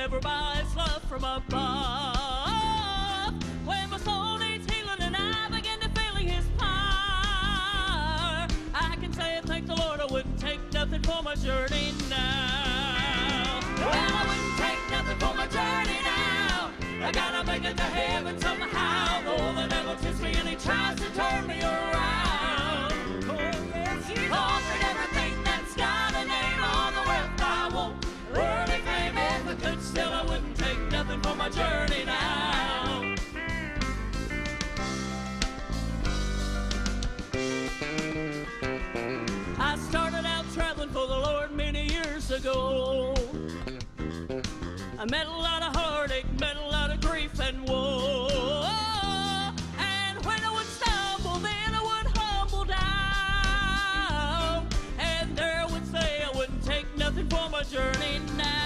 never by His love from above. When my soul needs healing and I begin to feeling His power, I can say, thank the Lord, I wouldn't take nothing for my journey now. Well, I wouldn't take nothing for my journey now. I gotta make it to heaven somehow. Though the devil tempts me and he tries to turn me around. Oh, yes, He's offered everything that's got a name. All the wealth I want, worldly fame. If I could still, I wouldn't take nothing for my journey now. I started out traveling for the Lord many years ago. I met a lot of heartache, met a lot of grief and woe. And when I would stumble, then I would humble down. And there I would say I wouldn't take nothing for my journey now.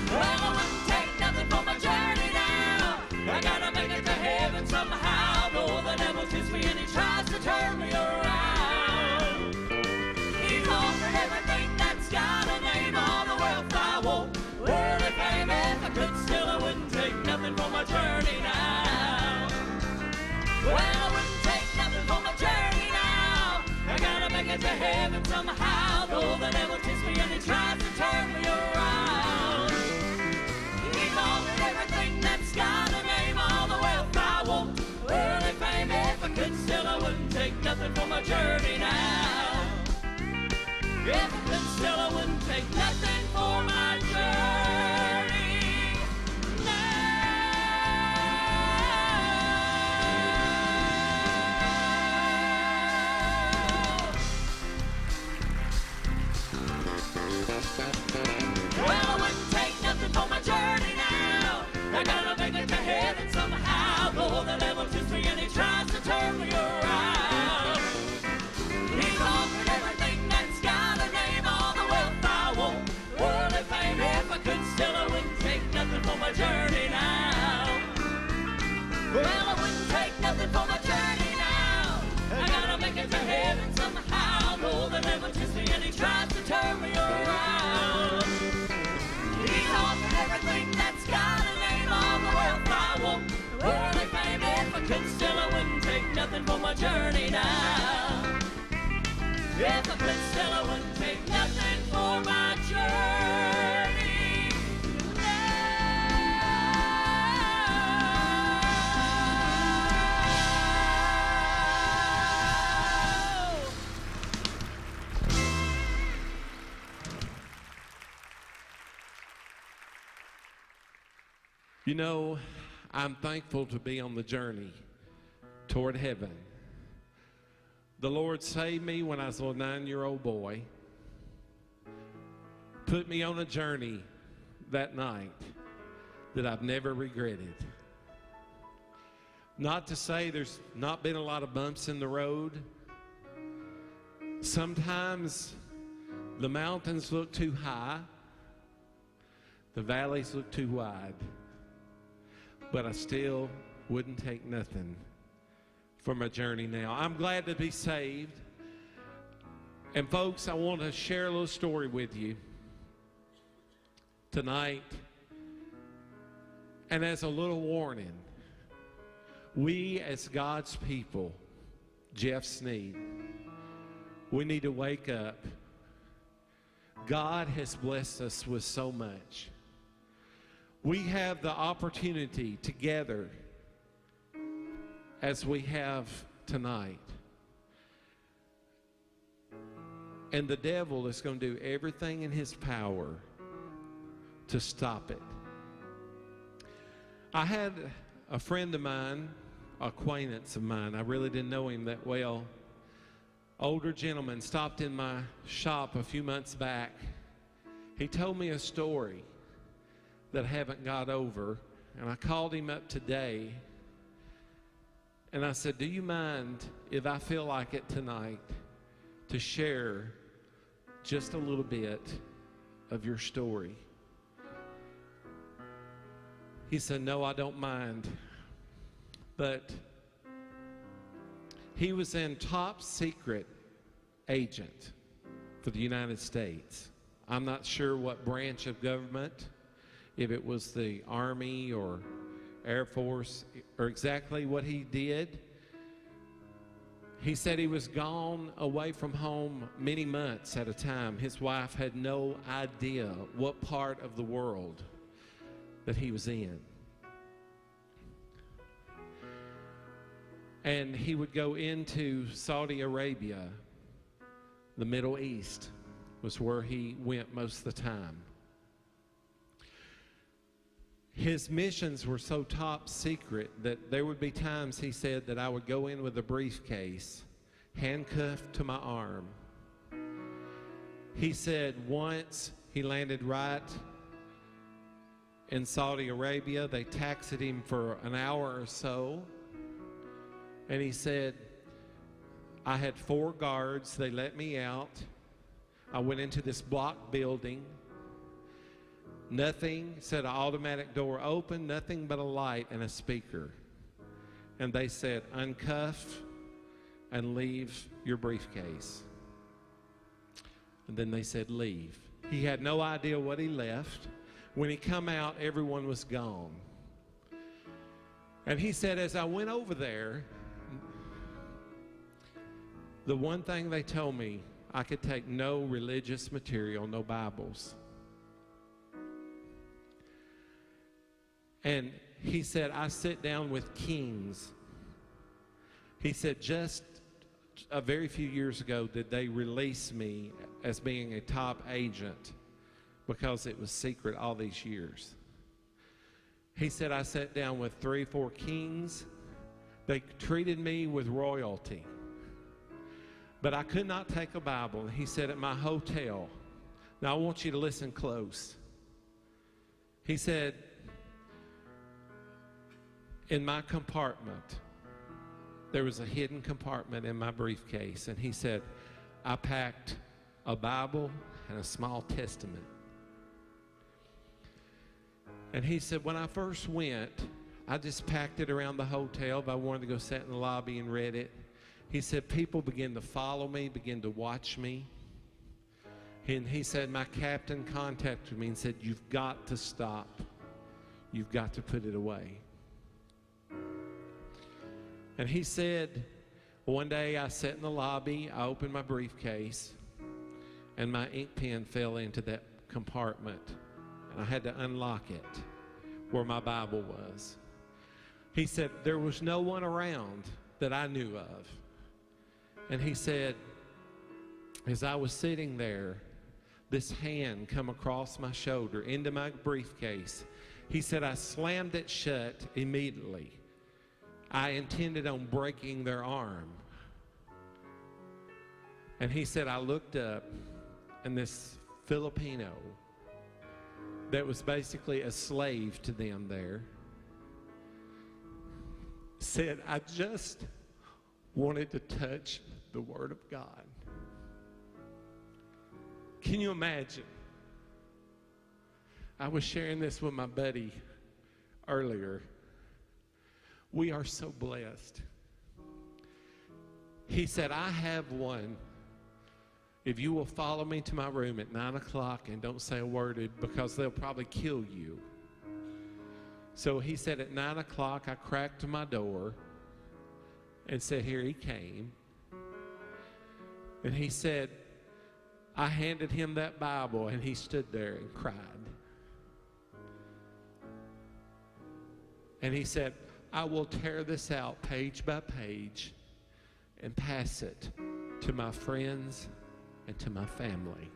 Well, I wouldn't take nothing for my journey now. I gotta make it to heaven somehow. Though the devil tempts me and he tries to turn me around. He's offered everything that's got a name. All the wealth I want, worldly fame. If I could still, I wouldn't take nothing for my journey now. Well, I wouldn't take nothing for my journey now. I gotta make it to heaven somehow. Though the devil tempts me and he tries to turn me around. He's offered everything that's got a name. All the wealth I want, worldly fame. If I could still, I wouldn't take nothing for my journey now. If I could still, I wouldn't take nothing for my journey now. Well, I wouldn't take nothing for my journey now. I gotta make it to heaven somehow. Though the devil tempts me and he tries to turn me around. He's offered everything that's got a name. All the wealth I want, worldly fame. If I could still, I wouldn't take nothing for my journey now. Well, I wouldn't take nothing for my journey now. I gotta make it to heaven somehow. Though the devil tempts me and he tries to turn me around. He's offered everything that's got a name. All the wealth I want, worldly fame. If I could still, I wouldn't take nothing for my journey now. If I could still, I wouldn't take nothing for my journey now. You know, I'm thankful to be on the journey toward heaven. The Lord saved me when I was a little 9-year-old boy, put me on a journey that night that I've never regretted. Not to say there's not been a lot of bumps in the road. Sometimes the mountains look too high, the valleys look too wide, but I still wouldn't take nothing for my journey now. I'm glad to be saved. And folks, I want to share a little story with you tonight. And as a little warning, we as God's people, Jeff Sneed, we need to wake up. God has blessed us with so much. We have the opportunity together as we have tonight. And the devil is going to do everything in his power to stop it. I had a friend of mine, acquaintance of mine, I really didn't know him that well, older gentleman, stopped in my shop a few months back. He told me a story that I haven't got over, and I called him up today. And I said, do you mind if I feel like it tonight to share just a little bit of your story? He said, no, I don't mind. But he was in top secret agent for the United States. I'm not sure what branch of government. if it was the Army or Air Force or exactly what he did. He said he was gone away from home many months at a time. His wife had no idea what part of the world that he was in. And he would go into Saudi Arabia. The Middle East was where he went most of the time. His missions were so top secret that there would be times, he said, that I would go in with a briefcase, handcuffed to my arm. He said once he landed right in Saudi Arabia. They taxied him for an hour or so. And he said, I had 4 guards. They let me out. I went into this block building. Nothing, said an automatic door open, nothing but a light and a speaker. And they said, uncuff and leave your briefcase. And then they said, leave. He had no idea what he left. When he come out, everyone was gone. And he said, as I went over there, the one thing they told me, I could take no religious material, no Bibles. And he said, I sit down with kings. He said, just a very few years ago did they release me as being a top agent because it was secret all these years. He said, I sat down with 3 or 4 kings. They treated me with royalty. But I could not take a Bible. He said, at my hotel, now I want you to listen close. He said, in my compartment, there was a hidden compartment in my briefcase. And he said, I packed a Bible and a small testament. And he said, when I first went, I just packed it around the hotel, but I wanted to go sit in the lobby and read it. He said, people began to follow me, began to watch me. And he said, my captain contacted me and said, you've got to stop. You've got to put it away. And he said, one day I sat in the lobby, I opened my briefcase, and my ink pen fell into that compartment. And I had to unlock it where my Bible was. He said, there was no one around that I knew of. And he said, as I was sitting there, this hand come across my shoulder into my briefcase. He said, I slammed it shut immediately. I intended on breaking their arm. And he said, I looked up, and this Filipino that was basically a slave to them there said, I just wanted to touch the Word of God. Can you imagine? I was sharing this with my buddy earlier. We are so blessed. He said, I have one. If you will follow me to my room at 9 o'clock and don't say a word, because they'll probably kill you. So he said at 9 o'clock, I cracked my door and said, here he came. And he said, I handed him that Bible, and he stood there and cried. And he said, I will tear this out page by page and pass it to my friends and to my family.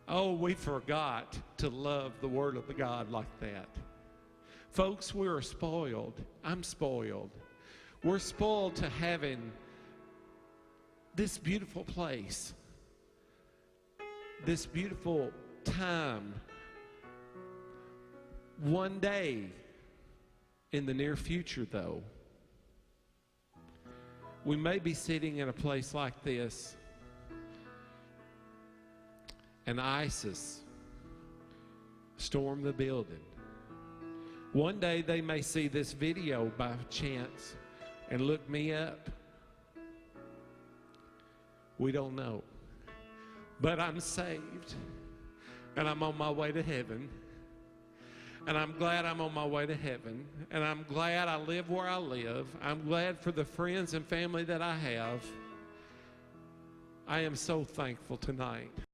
Oh, we forgot to love the Word of God like that. Folks, we're spoiled. I'm spoiled. We're spoiled to having this beautiful place, this beautiful time. One day, in the near future, though, we may be sitting in a place like this, and ISIS storm the building. One day they may see this video by chance and look me up. We don't know. But I'm saved, and I'm on my way to heaven. And I'm glad I'm on my way to heaven. And I'm glad I live where I live. I'm glad for the friends and family that I have. I am so thankful tonight.